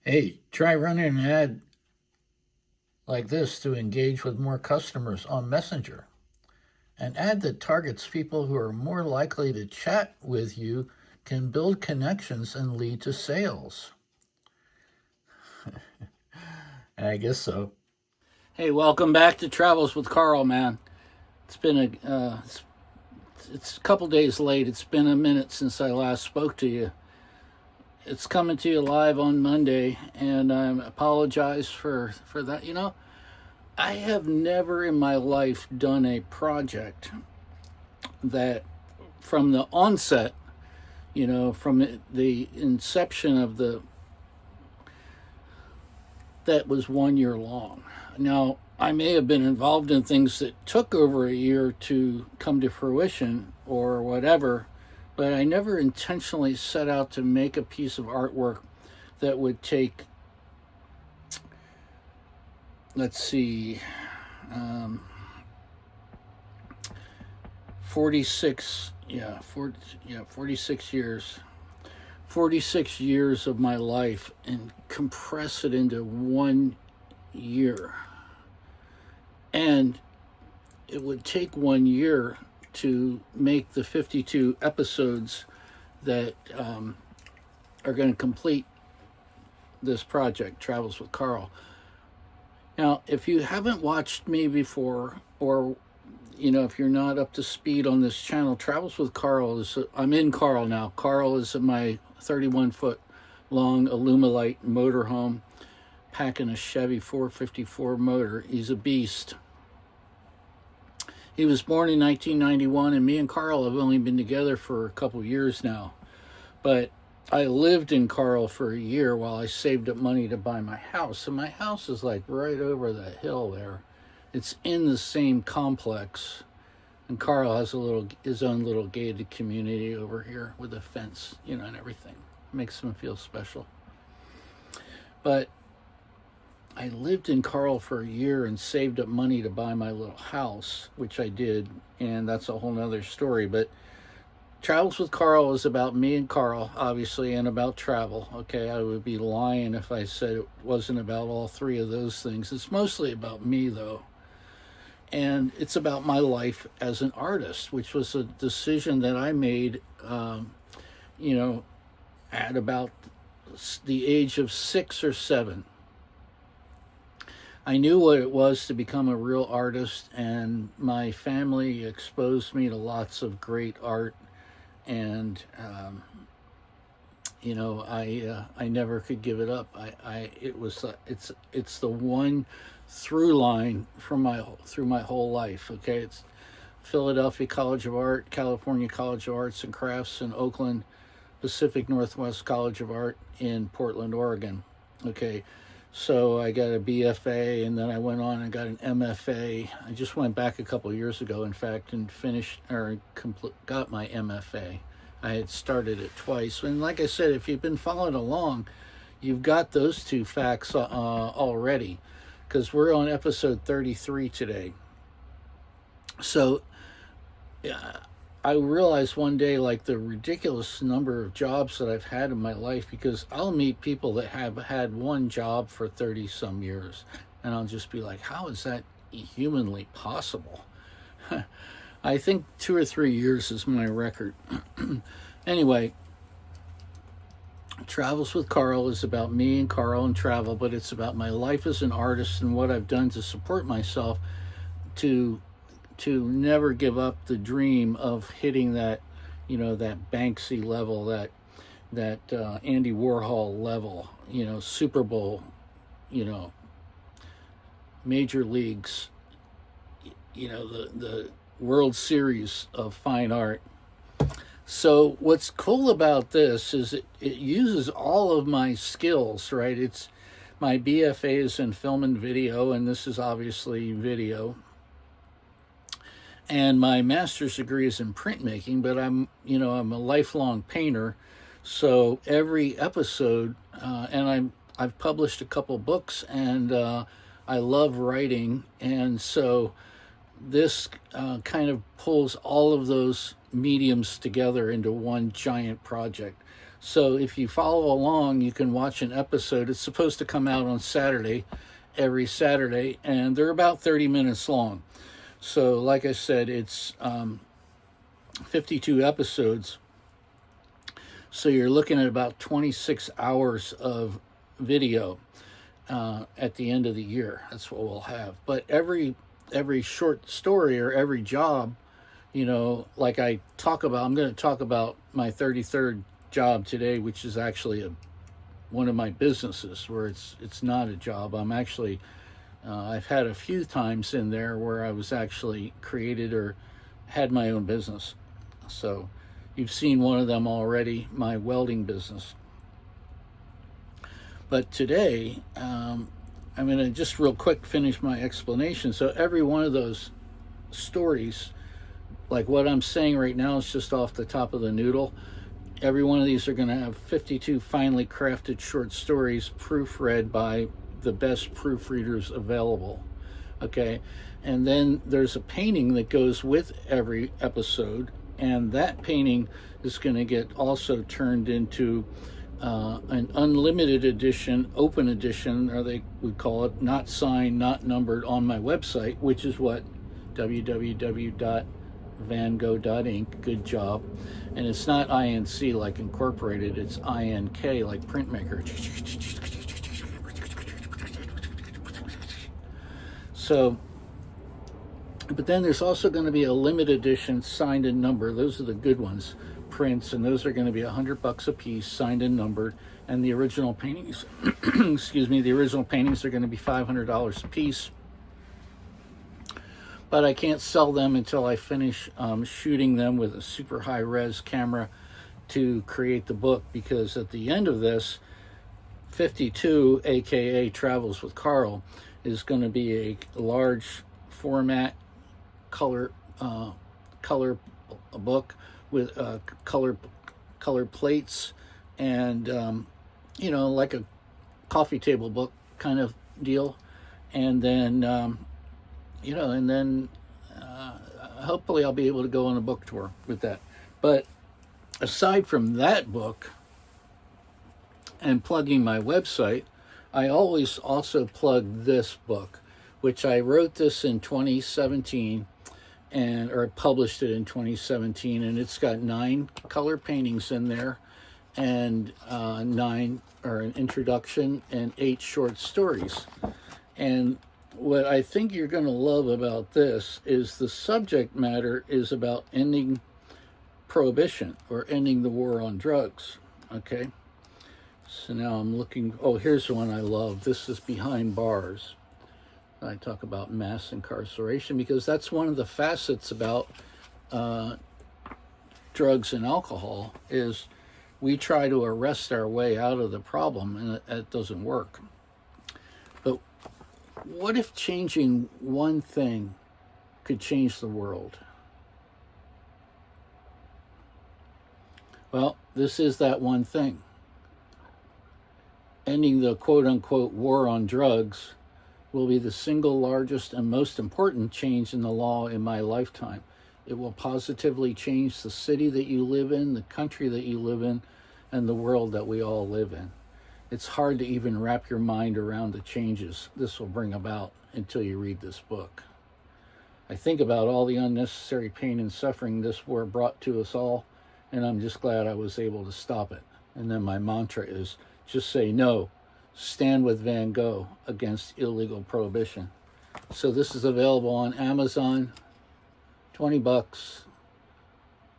Hey, try running an ad like this to engage with more customers on Messenger. An ad that targets people who are more likely to chat with you can build connections and lead to sales. I guess so. Hey, welcome back to Travels with Carl, man. It's been it's a couple days late. It's been a minute since I last spoke to you. It's coming to you live on Monday, and I apologize for that. I have never in my life done a project that, from the onset, from the inception of that was 1 year long. Now, I may have been involved in things that took over a year to come to fruition or whatever, but I never intentionally set out to make a piece of artwork that would take, let's see, um, 46, 46 years. 46 years of my life and compress it into 1 year. And it would take 1 year to make the 52 episodes that are going to complete this project, Travels with Carl. Now, if you haven't watched me before, or if you're not up to speed on this channel, Travels with Carl I'm in Carl now. Carl is my 31-foot long Alumilite motorhome, packing a Chevy 454 motor. He's a beast. He was born in 1991, and me and Carl have only been together for a couple years now. But I lived in Carl for a year while I saved up money to buy my house. And my house is like right over the hill there. It's in the same complex. And Carl has his own little gated community over here with a fence, and everything. Makes him feel special. But I lived in Carl for a year and saved up money to buy my little house, which I did, and that's a whole nother story. But Travels with Carl is about me and Carl, obviously, and about travel. Okay, I would be lying if I said it wasn't about all three of those things. It's mostly about me, though. And it's about my life as an artist, which was a decision that I made, at about the age of 6 or 7. I knew what it was to become a real artist, and my family exposed me to lots of great art, and I never could give it up. It's the one through line through my whole life. Okay, it's Philadelphia College of Art, California College of Arts and Crafts in Oakland, Pacific Northwest College of Art in Portland, Oregon. Okay, so I got a BFA, and then I went on and got an MFA. I just went back a couple of years ago, in fact, and got my MFA. I had started it twice. And like I said, if you've been following along, you've got those two facts already, because we're on episode 33 today. So I realized one day, like, the ridiculous number of jobs that I've had in my life, because I'll meet people that have had one job for 30 some years, and I'll just be like, how is that humanly possible? I think 2 or 3 years is my record. Anyway, Travels with Carl is about me and Carl and travel, but it's about my life as an artist and what I've done to support myself to never give up the dream of hitting that, that Banksy level, that Andy Warhol level, Super Bowl, major leagues, the World Series of fine art. So what's cool about this is it uses all of my skills, right? It's my BFA is in film and video, and this is obviously video. And my master's degree is in printmaking, but I'm a lifelong painter. So every episode, and I've published a couple books, and I love writing, and so this kind of pulls all of those mediums together into one giant project. So if you follow along, you can watch an episode. It's supposed to come out on Saturday, every Saturday, and they're about 30 minutes long. So, like I said, it's 52 episodes. So you're looking at about 26 hours of video at the end of the year. That's what we'll have. But every short story or every job, like I'm going to talk about my 33rd job today, which is actually one of my businesses where it's not a job. I'm actually I've had a few times in there where I was actually created or had my own business. So you've seen one of them already, my welding business. But today, I'm going to just real quick finish my explanation. So every one of those stories, like what I'm saying right now is just off the top of the noodle. Every one of these are going to have 52 finely crafted short stories proofread by the best proofreaders available. Okay, and then there's a painting that goes with every episode, and that painting is going to get also turned into an unlimited edition, open edition, or they would call it, not signed, not numbered, on my website, which is what www.VanGogh.INK. Good job. And it's not INC like incorporated, it's INK like printmaker. So, but then there's also going to be a limited edition signed and numbered. Those are the good ones, prints, and those are going to be $100 a piece, signed and numbered. And the original paintings, excuse me, the original paintings are going to be $500 a piece. But I can't sell them until I finish shooting them with a super high res camera to create the book, because at the end of this, 52, aka Travels with Carl, is going to be a large format color book with color plates and like a coffee table book kind of deal, and then hopefully I'll be able to go on a book tour with that. But aside from that book and plugging my website, I always also plug this book, which I wrote this in 2017 or published it in 2017, and it's got 9 color paintings in there, and 9 or an introduction and 8 short stories. And what I think you're going to love about this is the subject matter is about ending prohibition or ending the war on drugs. Okay, so now I'm looking. Oh, here's one I love. This is Behind Bars. I talk about mass incarceration because that's one of the facets about drugs and alcohol is we try to arrest our way out of the problem, and it doesn't work. But what if changing one thing could change the world? Well, this is that one thing. Ending the quote-unquote war on drugs will be the single largest and most important change in the law in my lifetime. It will positively change the city that you live in, the country that you live in, and the world that we all live in. It's hard to even wrap your mind around the changes this will bring about until you read this book. I think about all the unnecessary pain and suffering this war brought to us all, and I'm just glad I was able to stop it. And then my mantra is just say no, stand with Van Gogh against illegal prohibition. So this is available on Amazon, $20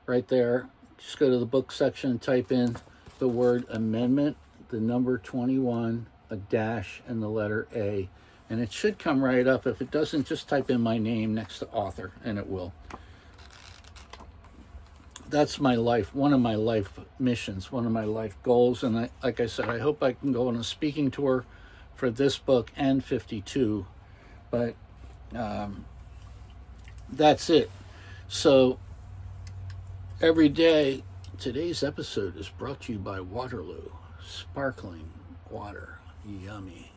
right there. Just go to the book section, type in the word amendment, the number 21, a dash, and the letter A, and it should come right up. If it doesn't, just type in my name next to author, and it will. That's my life, one of my life missions, one of my life goals, and like I said, I hope I can go on a speaking tour for this book and 52, but that's it. So every day, today's episode is brought to you by Waterloo. Sparkling water. Yummy.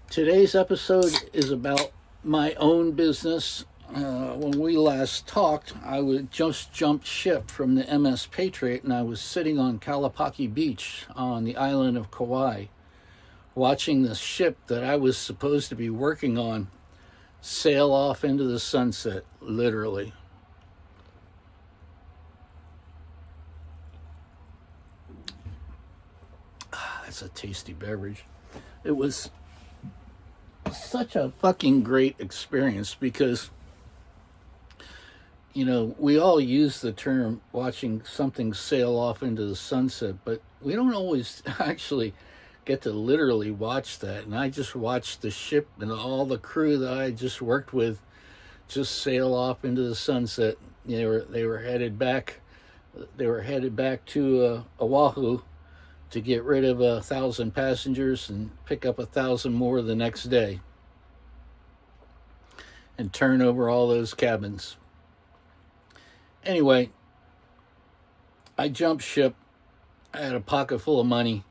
Today's episode is about my own business. when we last talked, I would just jumped ship from the MS Patriot, and I was sitting on Kalapaki Beach on the island of Kauai, watching the ship that I was supposed to be working on sail off into the sunset, literally. That's a tasty beverage. It was such a fucking great experience because, you know, we all use the term watching something sail off into the sunset, but we don't always actually get to literally watch that. And I just watched the ship and all the crew that I just worked with just sail off into the sunset. They were headed back. They were headed back to Oahu to get rid of 1,000 passengers and pick up 1,000 more the next day and turn over all those cabins. Anyway, I jumped ship. I had a pocket full of money.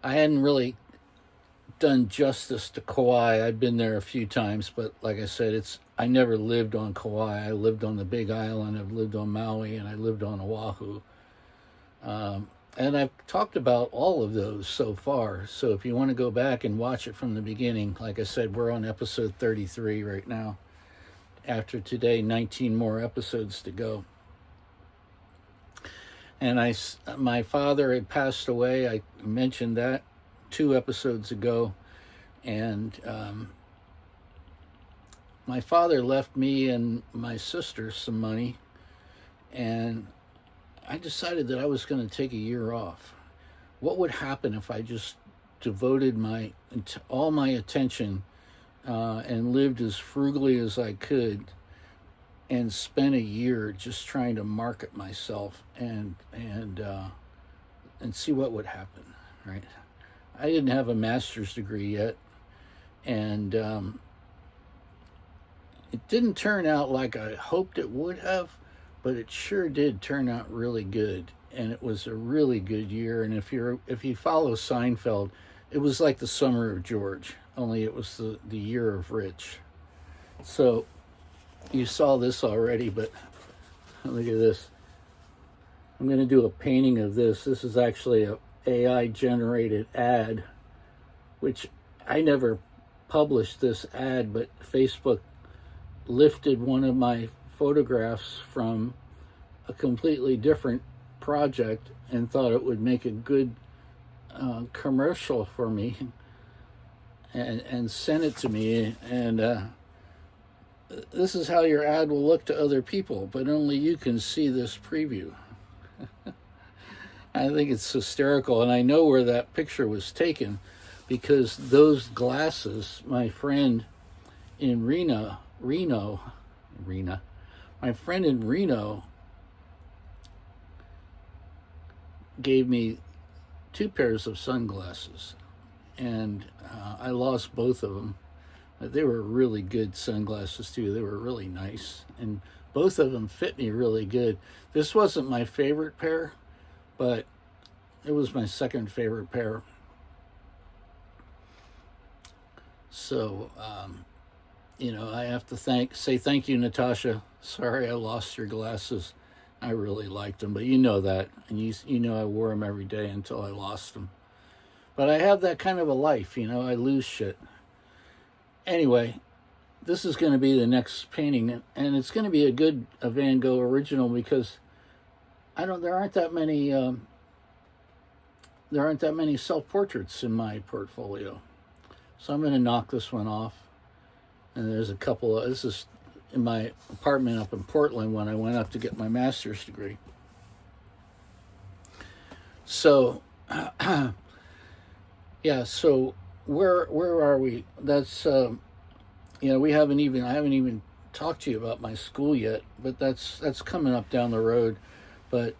I hadn't really done justice to Kauai. I'd been there a few times, but like I said, I never lived on Kauai. I lived on the Big Island, I've lived on Maui, and I lived on Oahu. And I've talked about all of those so far. So if you want to go back and watch it from the beginning, like I said, we're on episode 33 right now. After today, 19 more episodes to go. And my father had passed away. I mentioned that 2 episodes ago. And my father left me and my sister some money. And I decided that I was going to take a year off. What would happen if I just devoted all my attention and lived as frugally as I could and spent a year just trying to market myself and see what would happen, right? I didn't have a master's degree yet, and it didn't turn out like I hoped it would have, but it sure did turn out really good, and it was a really good year. And if you follow Seinfeld, it was like the summer of George, only it was the year of Rich. So you saw this already, but look at this. I'm going to do a painting of this. This is actually a AI generated ad, which I never published this ad, but Facebook lifted one of my photographs from a completely different project and thought it would make a good commercial for me and sent it to me. And this is how your ad will look to other people, but only you can see this preview. I think it's hysterical, and I know where that picture was taken because those glasses, my friend in Reno, my friend in Reno gave me 2 pairs of sunglasses, and I lost both of them. They were really good sunglasses too. They were really nice, and both of them fit me really good. This wasn't my favorite pair, but it was my second favorite pair. So, I have to say thank you, Natasha. Sorry I lost your glasses. I really liked them, but you know that, and you know I wore them every day until I lost them. But I have that kind of a life, I lose shit. Anyway, this is going to be the next painting, and it's going to be a Van Gogh original because there aren't that many self-portraits in my portfolio. So I'm going to knock this one off. And there's a couple this is in my apartment up in Portland when I went up to get my master's degree. So, yeah, so where are we? That's, I haven't even talked to you about my school yet, but that's coming up down the road. But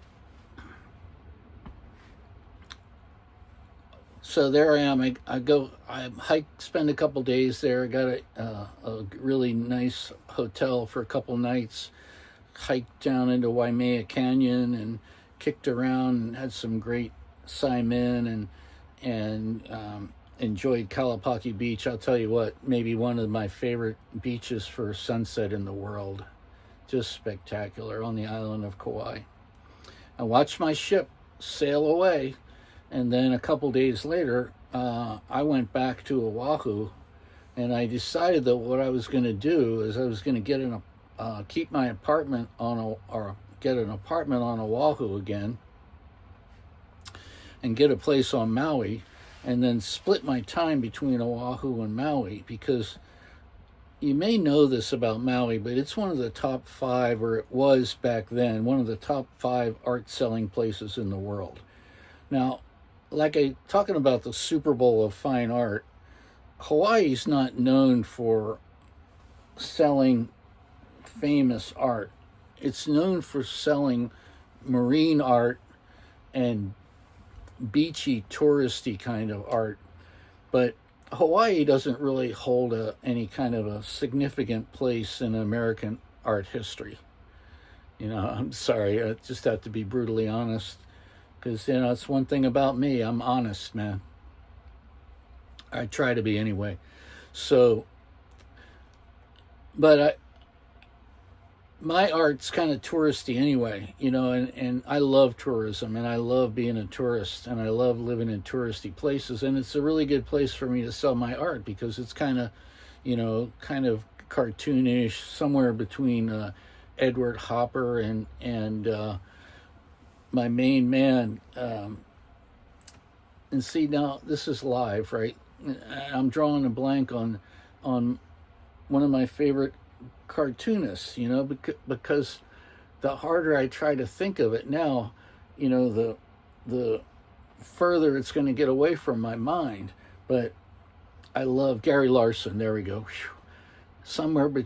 so there I am. I hike, spend a couple days there. I got a really nice hotel for a couple nights. Hiked down into Waimea Canyon and kicked around and had some great Simon and enjoyed Kalapaki Beach. I'll tell you what, maybe one of my favorite beaches for sunset in the world. Just spectacular on the island of Kauai. I watched my ship sail away, and then a couple days later, I went back to Oahu, and I decided that what I was going to do is I was going to keep my apartment or get an apartment on Oahu again, and get a place on Maui, and then split my time between Oahu and Maui, because you may know this about Maui, but it's one of the top 5, or it was back then, one of the top 5 art selling places in the world. Now, talking about the Super Bowl of fine art, Hawaii's not known for selling famous art. It's known for selling marine art and beachy, touristy kind of art. But Hawaii doesn't really hold any kind of a significant place in American art history. I'm sorry, I just have to be brutally honest, because it's one thing about me. I'm honest, man. I try to be anyway. So, but my art's kind of touristy anyway, and I love tourism, and I love being a tourist, and I love living in touristy places, and it's a really good place for me to sell my art, because it's kind of cartoonish, somewhere between Edward Hopper and my main man. And see, now this is live, right? I'm drawing a blank on one of my favorite cartoonists, because the harder I try to think of it now, the further it's going to get away from my mind. But I love Gary Larson. There we go.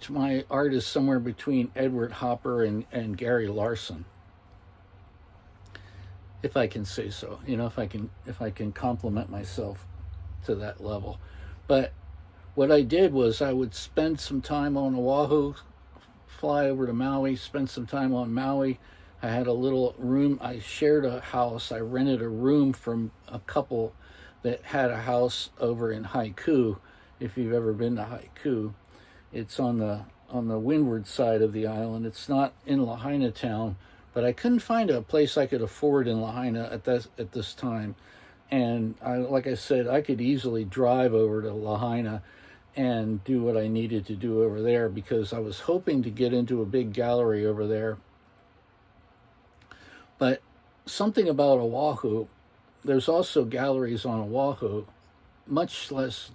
My art is somewhere between Edward Hopper and Gary Larson, if I can say so. If I can compliment myself to that level. But what I did was I would spend some time on Oahu, fly over to Maui, spend some time on Maui. I had a little room. I shared a house. I rented a room from a couple that had a house over in Haiku. If you've ever been to Haiku, it's on the windward side of the island. It's not in Lahaina town, but I couldn't find a place I could afford in Lahaina at this time. And like I said, I could easily drive over to Lahaina and do what I needed to do over there, because I was hoping to get into a big gallery over there. But something about Oahu, there's also galleries on Oahu, much less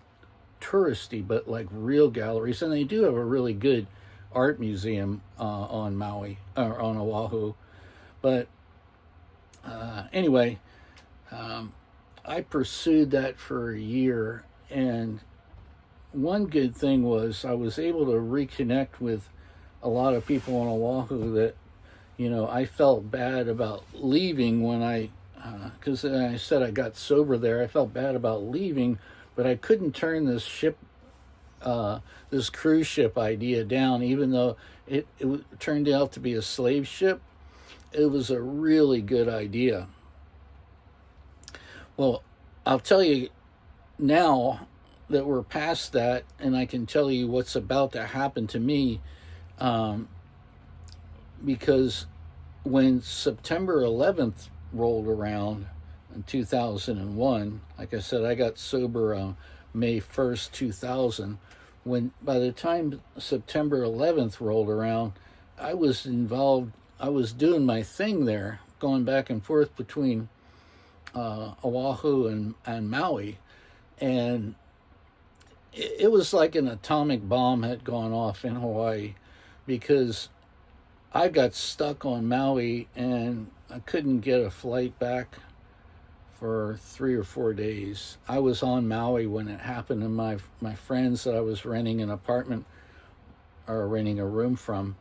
touristy, but like real galleries. And they do have a really good art museum on Maui, or on Oahu. But anyway, I pursued that for a year, and one good thing was I was able to reconnect with a lot of people on Oahu that, I felt bad about leaving when because I said I got sober there. I felt bad about leaving, but I couldn't turn this cruise ship idea down, even though it turned out to be a slave ship. It was a really good idea. Well, I'll tell you now that we're past that, and I can tell you what's about to happen to me, because when September 11th rolled around in 2001, like I said, I got sober May 1st, 2000. By the time September 11th rolled around, I was involved. I was doing my thing there, going back and forth between Oahu and Maui, and it was like an atomic bomb had gone off in Hawaii, because I got stuck on Maui and I couldn't get a flight back for 3 or 4 days. I was on Maui when it happened, and my friends that I was renting an apartment or renting a room from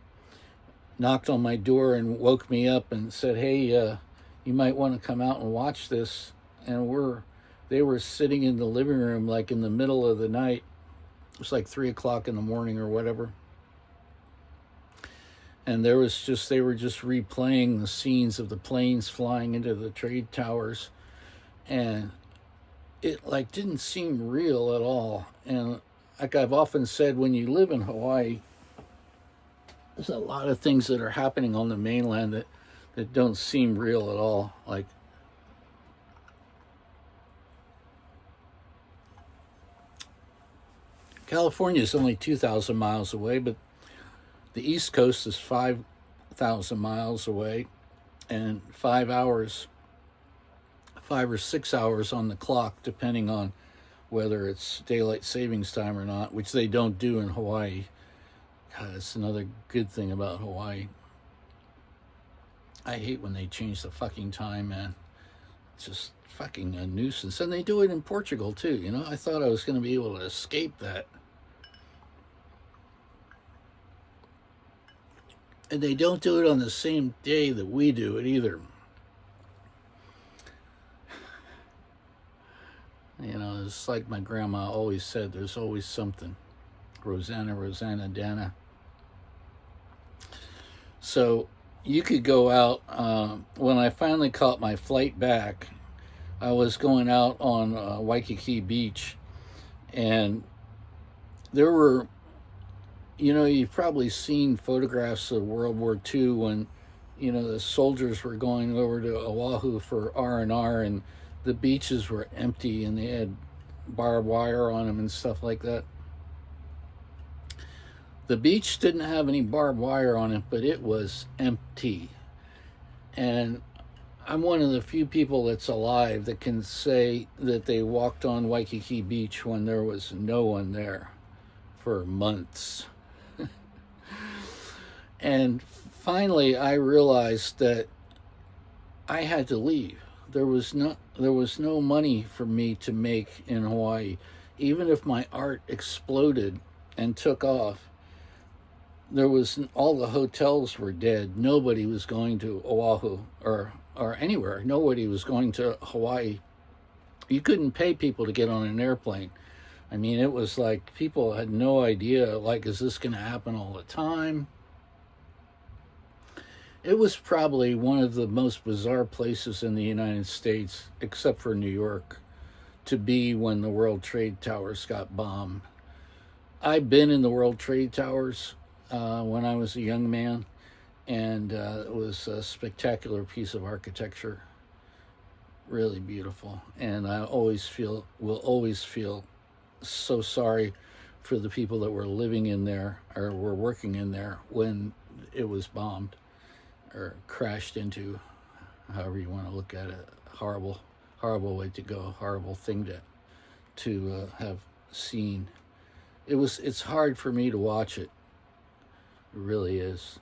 knocked on my door and woke me up and said, "Hey, you might want to come out and watch this." And they were sitting in the living room like in the middle of the night. It was like 3 o'clock in the morning or whatever. And they were just replaying the scenes of the planes flying into the trade towers. And it like didn't seem real at all. And like I've often said, when you live in Hawaii, there's a lot of things that are happening on the mainland that don't seem real at all. Like California is only 2,000 miles away, but the East Coast is 5,000 miles away, and 5 hours, 5 or 6 hours on the clock, depending on whether it's daylight savings time or not, which they don't do in Hawaii. God, that's another good thing about Hawaii. I hate when they change the fucking time, man. It's just fucking a nuisance. And they do it in Portugal too, you know? I thought I was going to be able to escape that. And they don't do it on the same day that we do it either. You know, it's like my grandma always said, there's always something. Rosanna, Rosanna, Dana. So you could go out. When I finally caught my flight back, I was going out on Waikiki Beach, and there were, you know, you've probably seen photographs of World War II when, you know, the soldiers were going over to Oahu for R&R, and the beaches were empty and they had barbed wire on them and stuff like that. The beach didn't have any barbed wire on it, but it was empty. And I'm one of the few people that's alive that can say that they walked on Waikiki Beach when there was no one there for months. And finally I realized that I had to leave. There was no money for me to make in Hawaii. Even if my art exploded and took off, there was, all the hotels were dead. Nobody was going to Oahu or anywhere. Nobody was going to Hawaii. You couldn't pay people to get on an airplane. I mean, it was like people had no idea, like, is this going to happen all the time? It was probably one of the most bizarre places in the United States, except for New York, to be when the World Trade Towers got bombed. I've been in the World Trade Towers when I was a young man, and it was a spectacular piece of architecture, really beautiful. And I will always feel so sorry for the people that were living in there or were working in there when it was bombed or crashed into, however you want to look at it. Horrible way to go, horrible thing to have seen. It's hard for me to watch it. It really is.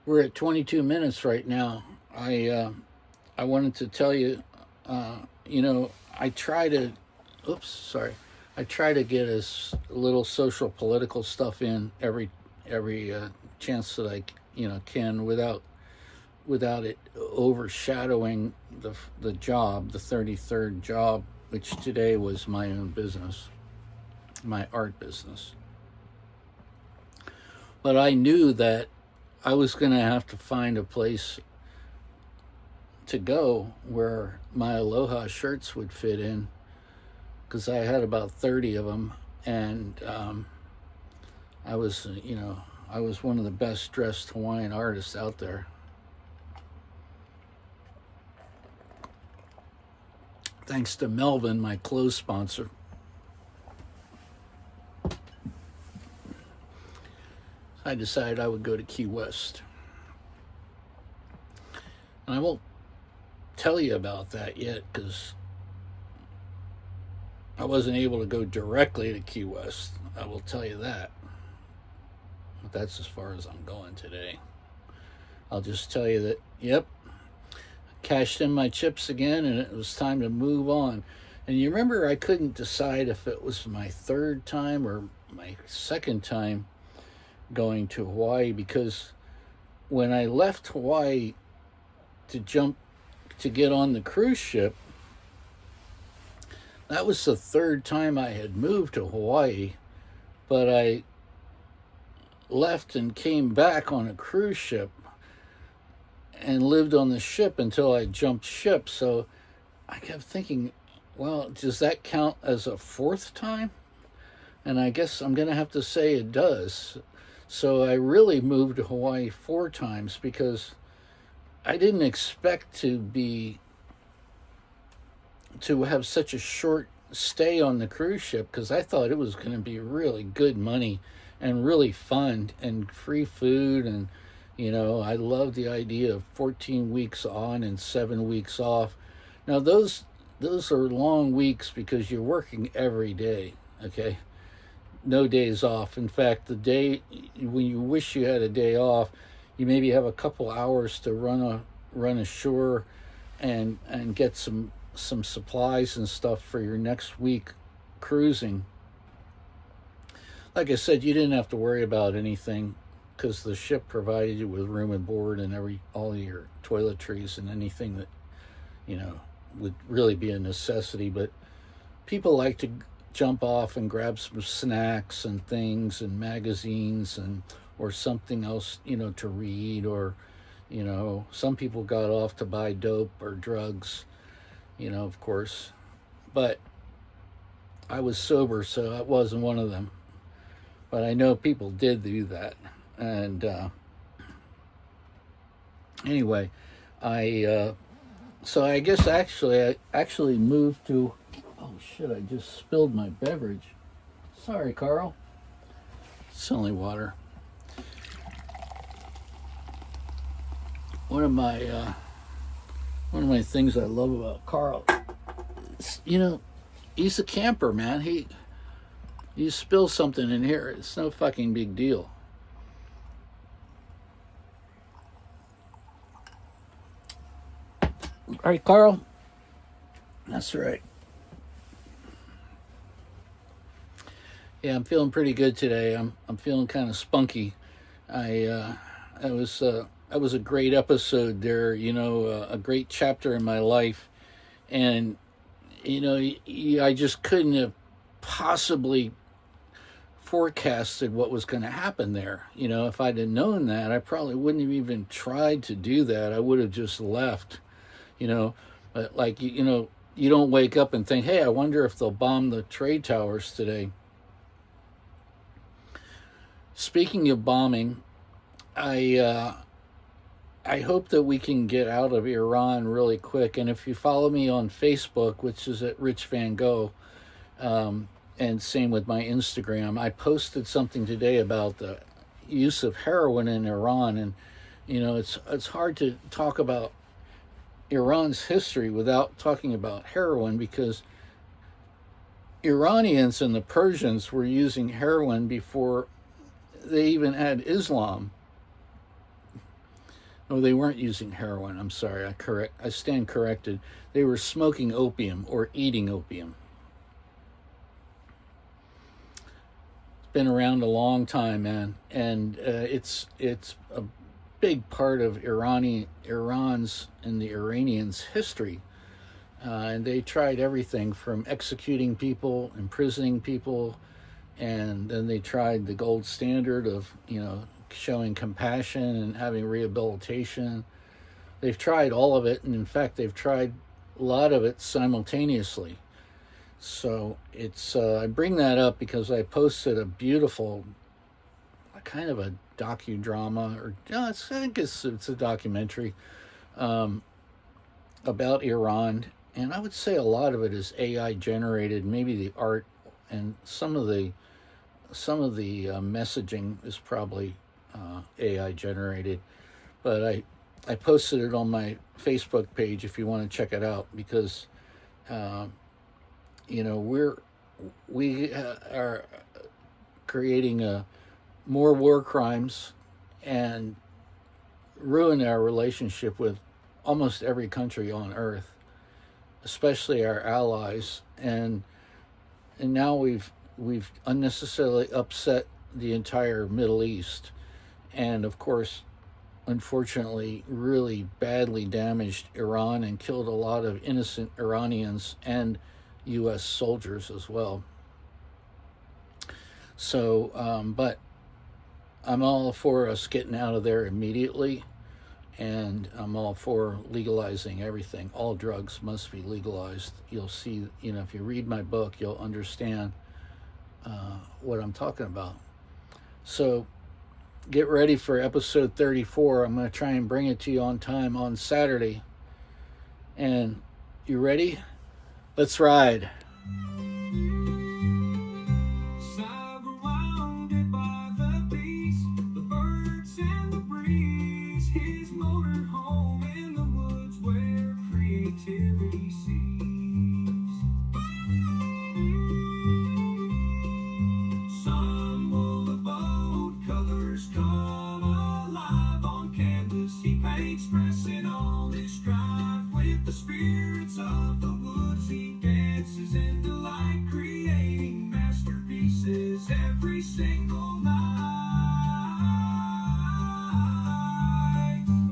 We're at 22 minutes right now. I wanted to tell you, you know, I try to get as little social political stuff in every chance that I can without it overshadowing the job, the 33rd job, which today was my own business, my art business. But I knew that I was going to have to find a place to go where my Aloha shirts would fit in, because I had about 30 of them, and I was one of the best dressed Hawaiian artists out there. Thanks to Melvin, my clothes sponsor. I decided I would go to Key West. And I won't tell you about that yet because I wasn't able to go directly to Key West. I will tell you that. But that's as far as I'm going today. I'll just tell you that, yep, cashed in my chips again, and it was time to move on. And you remember, I couldn't decide if it was my third time or my second time going to Hawaii, because when I left Hawaii to get on the cruise ship, that was the third time I had moved to Hawaii, but I left and came back on a cruise ship. and lived on the ship until I jumped ship. So I kept thinking, well, does that count as a fourth time? And I guess I'm going to have to say it does. So I really moved to Hawaii 4 times because I didn't expect to have such a short stay on the cruise ship, because I thought it was going to be really good money and really fun and free food. And I love the idea of 14 weeks on and 7 weeks off. Now those are long weeks because you're working every day. Okay, no days off. In fact, the day when you wish you had a day off, you maybe have a couple hours to run ashore and get some supplies and stuff for your next week cruising. Like I said, you didn't have to worry about anything because the ship provided you with room and board and all your toiletries and anything that would really be a necessity. But people like to jump off and grab some snacks and things and magazines and or something else to read, or some people got off to buy dope or drugs, of course. But I was sober, so I wasn't one of them. But I know people did do that. And anyway, so I guess I actually moved to. Oh shit! I just spilled my beverage. Sorry, Carl. It's only water. One of my things I love about Carl, he's a camper, man. You spill something in here, it's no fucking big deal. All right, Carl. That's right. Yeah, I'm feeling pretty good today. I'm feeling kind of spunky. That was a great episode there. A great chapter in my life, and I just couldn't have possibly forecasted what was going to happen there. If I'd have known that, I probably wouldn't have even tried to do that. I would have just left. But like you don't wake up and think, hey, I wonder if they'll bomb the trade towers today. Speaking of bombing, I hope that we can get out of Iran really quick. And if you follow me on Facebook, which is at Rich Van Gogh, and same with my Instagram, I posted something today about the use of heroin in Iran. And it's hard to talk about Iran's history without talking about heroin, because Iranians and the Persians were using heroin before they even had Islam. No, they weren't using heroin. I'm sorry. I stand corrected. They were smoking opium or eating opium. It's been around a long time, man, and it's a big part of Iran's and the Iranians' history. And they tried everything from executing people, imprisoning people, and then they tried the gold standard of showing compassion and having rehabilitation. They've tried all of it, and in fact they've tried a lot of it simultaneously. So it's I bring that up because I posted a beautiful kind of a docudrama, or I think it's a documentary about Iran, and I would say a lot of it is AI generated. Maybe the art and some of the messaging is probably AI generated, but I posted it on my Facebook page if you want to check it out, because we are creating more war crimes and ruin our relationship with almost every country on earth, especially our allies, and now we've unnecessarily upset the entire Middle East, and of course, unfortunately, really badly damaged Iran and killed a lot of innocent Iranians and U.S. soldiers as well. So, but I'm all for us getting out of there immediately, and I'm all for legalizing everything. All drugs must be legalized. You'll see, if you read my book, you'll understand what I'm talking about. So get ready for episode 34. I'm going to try and bring it to you on time on Saturday. And you ready? Let's ride.